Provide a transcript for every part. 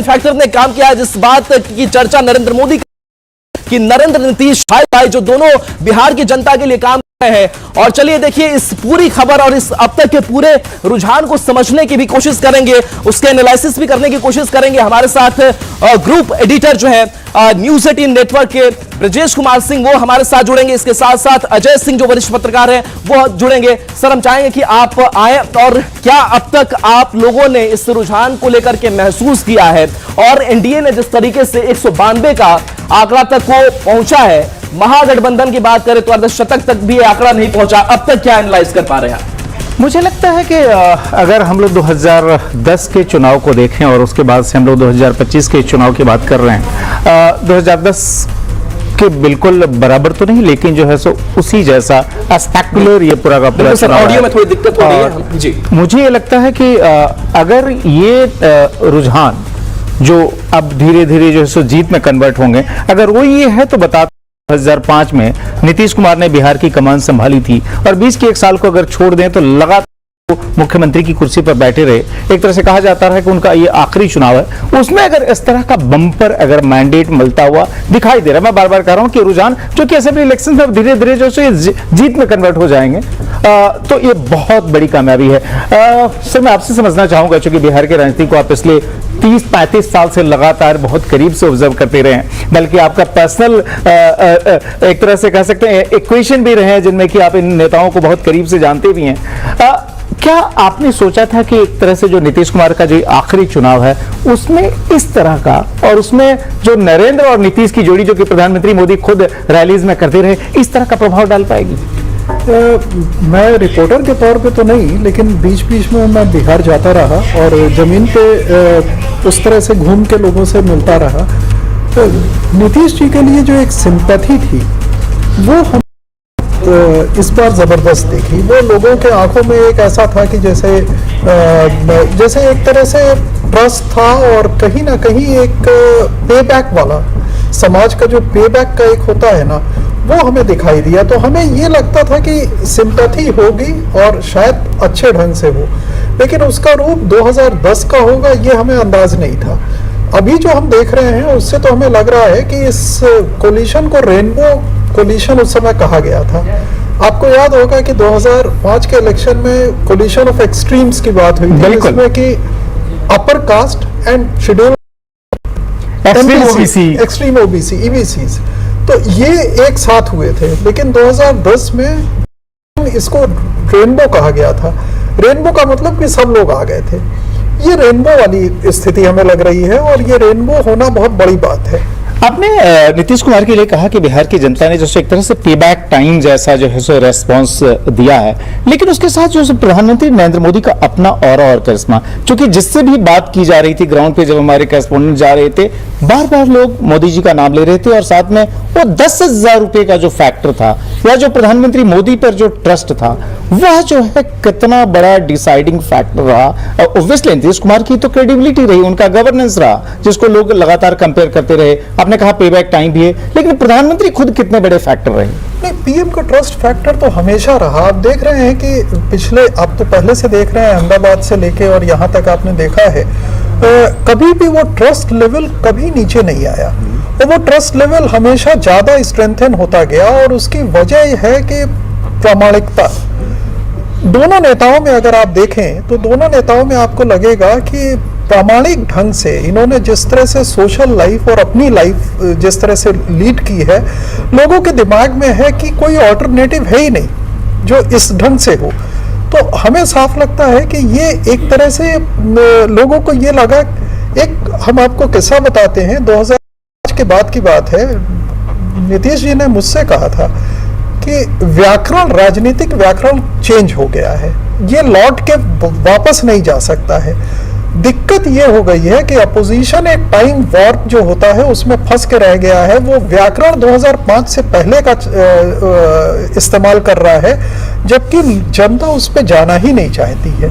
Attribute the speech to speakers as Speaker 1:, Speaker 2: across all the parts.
Speaker 1: Factor ने काम किया है, जिस बात की चर्चा नरेंद्र मोदी कि नरेंद्र नीतीश भाई जो दोनों बिहार की जनता के लिए काम कर रहे हैं। और चलिए देखिए इस पूरी खबर और इस अब तक के पूरे रुझान को समझने की भी कोशिश करेंगे, उसके एनालिसिस भी करने की कोशिश करेंगे। हमारे साथ ग्रुप एडिटर जो है न्यूज 18 नेटवर्क के ब्रजेश कुमार सिंह, वो हमारे साथ जुड़ेंगे। इसके साथ साथ अजय सिंह जो वरिष्ठ पत्रकार हैं वो जुड़ेंगे। सर, हम चाहेंगे कि आप आए और क्या अब तक आप लोगों ने इस रुझान को लेकर के महसूस किया है, और एनडीए ने जिस तरीके से 192 का आंकड़ा तक को पहुंचा है, महागठबंधन की बात करें तो अर्धशतक तक भी आंकड़ा नहीं पहुंचा, अब तक क्या एनालाइज कर पा रहे हैं?
Speaker 2: मुझे लगता है कि अगर हम लोग 2010 के चुनाव को देखें और उसके बाद से हम लोग 2025 के चुनाव की बात कर रहे हैं, 2010 के बिल्कुल बराबर तो नहीं, लेकिन जो है सो उसी जैसा स्पेक्युलर ये पूरा का पूरा
Speaker 1: सर, ऑडियो में थोड़ी दिक्कत हो रही है जी।
Speaker 2: मुझे ये लगता है कि अगर ये रुझान जो अब धीरे धीरे जो है सो जीत में कन्वर्ट होंगे, अगर वो ये है तो बता 2005 में नीतीश कुमार ने बिहार की कमान संभाली थी और 20 के एक साल को अगर छोड़ दें तो लगातार मुख्यमंत्री की कुर्सी पर बैठे रहे। एक तरह से कहा जाता है कि उनका ये आखिरी चुनाव है। उसमें अगर इस तरह का बम्पर अगर मैंडेट मिलता हुआ दिखाई दे रहा है, मैं बार बार कह रहा हूं कि रुझान जो कि असेंबली इलेक्शन में धीरे धीरे जो है जीत में कन्वर्ट हो जाएंगे, तो ये बहुत बड़ी कामयाबी है। सर, मैं आपसे समझना चाहूंगा, चूंकि बिहार की राजनीति को आप पिछले 30-35 साल से लगातार बहुत करीब से ऑब्जर्व करते रहे हैं, बल्कि आपका पर्सनल एक तरह से कह सकते हैं इक्वेशन भी रहे हैं जिनमें कि आप इन नेताओं को बहुत करीब से जानते भी हैं। क्या आपने सोचा था कि एक तरह से जो नीतीश कुमार का जो आखिरी चुनाव है उसमें इस तरह का, और उसमें जो नरेंद्र और नीतीश की जोड़ी जो कि प्रधानमंत्री मोदी खुद रैलीज में करते रहे, इस तरह का प्रभाव डाल पाएगी?
Speaker 3: मैं रिपोर्टर के तौर पे तो नहीं, लेकिन बीच बीच में मैं बिहार जाता रहा और जमीन पे उस तरह से घूम के लोगों से मिलता रहा। तो नीतीश जी के लिए जो एक सिंपैथी थी वो हम इस बार जबरदस्त देखी। वो लोगों के आंखों में एक ऐसा था कि जैसे एक तरह से ट्रस्ट था, और कहीं ना कहीं एक पे बैक वाला, समाज का जो पे बैक का एक होता है ना, वो हमें दिखाई दिया। तो हमें ये लगता था कि सिंपैथी होगी और शायद अच्छे ढंग से हो, लेकिन उसका रूप 2010 का होगा ये हमें अंदाज नहीं था। अभी जो हम देख रहे हैं उससे तो हमें लग रहा है कि इस कोलिशन को रेनबो कोलिशन उस समय कहा गया था। आपको याद होगा कि 2005 के इलेक्शन में कोलिशन ऑफ एक्सट्रीम्स की बात हुई थी, जिसमें कि upper caste and schedule extreme OBC EBCs, तो ये एक साथ हुए थे। लेकिन 2010 में इसको रेनबो कहा गया था। रेनबो का मतलब कि सब लोग आ गए थे। ये रेनबो वाली स्थिति हमें लग रही है, और ये रेनबो होना बहुत बड़ी बात है।
Speaker 2: आपने नीतीश कुमार के लिए कहा कि बिहार की जनता ने जैसे एक तरह से पे बैक टाइम जैसा जो है सो रेस्पॉन्स दिया है, लेकिन उसके साथ जो है प्रधानमंत्री नरेंद्र मोदी का अपना ऑरा और करिश्मा, क्योंकि जिससे भी बात की जा रही थी ग्राउंड पे, जब हमारे करेस्पॉन्डेंट जा रहे थे, बार बार लोग मोदी जी का नाम ले रहे थे, और साथ में वो 10,000 रुपए का जो फैक्टर था, या जो प्रधानमंत्री मोदी पर जो ट्रस्ट था, वह जो है कितना बड़ा डिसाइडिंग फैक्टर रहा। ऑब्वियसली नीतीश कुमार की तो क्रेडिबिलिटी रही, उनका गवर्नेंस रहा, जिसको लोग लगातार कंपेयर करते रहे। आपने कहा पे बैक टाइम भी है, लेकिन प्रधानमंत्री खुद कितने बड़े फैक्टर रहे?
Speaker 3: नहीं, पीएम का ट्रस्ट फैक्टर तो हमेशा रहा। आप देख रहे हैं कि पिछले, आप तो पहले से देख रहे हैं, अहमदाबाद से लेके और यहाँ तक आपने देखा है, कभी भी वो ट्रस्ट लेवल कभी नीचे नहीं आया, और वो ट्रस्ट लेवल हमेशा ज्यादा स्ट्रेंथन होता गया। और उसकी वजह यह है कि प्रामाणिकता। दोनों नेताओं में अगर आप देखें तो दोनों नेताओं में आपको लगेगा कि प्रामाणिक ढंग से इन्होंने जिस तरह से सोशल लाइफ और अपनी लाइफ जिस तरह से लीड की है, लोगों के दिमाग में है कि कोई ऑल्टरनेटिव है ही नहीं जो इस ढंग से हो। तो हमें साफ लगता है कि ये एक तरह से लोगों को ये लगा। एक हम आपको किस्सा बताते हैं, 2005 के बाद की बात है। नीतीश जी ने मुझसे कहा था कि व्याकरण, राजनीतिक व्याकरण चेंज हो गया है, ये लौट के वापस नहीं जा सकता है। दिक्कत ये हो गई है कि अपोजिशन एक टाइम वार्प जो होता है उसमें फंस के रह गया है। वो व्याकरण 2005 से पहले का इस्तेमाल कर रहा है, जबकि जनता उस पर जाना ही नहीं चाहती है,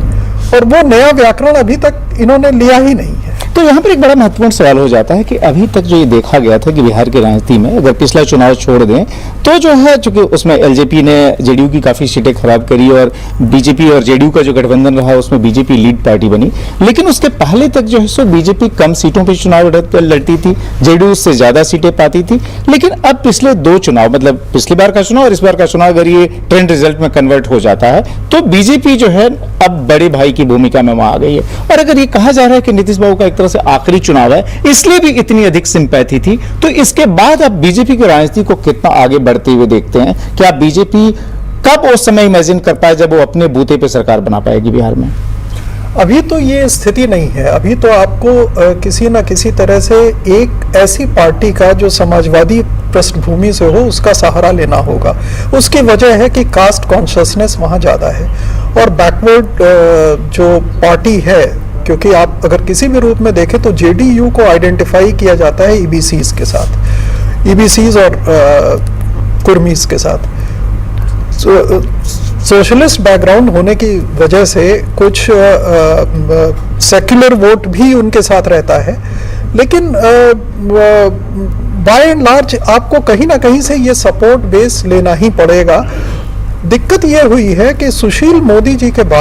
Speaker 3: और वो नया व्याकरण अभी तक इन्होंने लिया ही नहीं है।
Speaker 2: तो यहाँ पर एक बड़ा महत्वपूर्ण सवाल हो जाता है कि अभी तक जो ये देखा गया था कि बिहार की राजनीति में अगर पिछला चुनाव छोड़ दें तो जो है, चूंकि उसमें एलजेपी ने जेडीयू की काफी सीटें खराब करी और बीजेपी और जेडीयू का जो गठबंधन रहा उसमें बीजेपी लीड पार्टी बनी, लेकिन उसके पहले तक जो है सो बीजेपी कम सीटों पर चुनाव लड़ती थी, जेडीयू से ज्यादा सीटें पाती थी। लेकिन अब पिछले दो चुनाव, मतलब पिछली बार का चुनाव और इस बार का चुनाव, अगर ये ट्रेंड रिजल्ट में कन्वर्ट हो जाता है तो बीजेपी जो है अब बड़े भाई की भूमिका में वहां आ गई है। और अगर ये कहा जा रहा है कि नीतीश बाबू का एक तरह से आखिरी चुनाव है, इसलिए भी इतनी अधिक सिंपैथी थी, तो इसके बाद अब बीजेपी की राजनीति को कितना आगे बढ़ते हुए देखते हैं? क्या बीजेपी कब उस समय इमेजिन कर पाए जब वो अपने बूते पे सरकार बना पाएगी बिहार में?
Speaker 3: अभी तो ये स्थिति नहीं है। अभी तो आपको किसी न किसी तरह से एक ऐसी पार्टी का जो समाजवादी पृष्ठभूमि से हो उसका सहारा लेना होगा। उसकी वजह है कि कास्ट कॉन्शियसनेस वहाँ ज़्यादा है और बैकवर्ड जो पार्टी है, क्योंकि आप अगर किसी भी रूप में देखें तो जेडीयू को आइडेंटिफाई किया जाता है ईबीसीज के साथ, ईबीसीज और कुर्मीज के साथ। सोशलिस्ट बैकग्राउंड होने की वजह से कुछ सेक्युलर वोट भी उनके साथ रहता है, लेकिन बाय एंड लार्ज आपको कहीं ना कहीं से ये सपोर्ट बेस लेना ही पड़ेगा। दिक्कत ये हुई है कि सुशील मोदी जी के बाद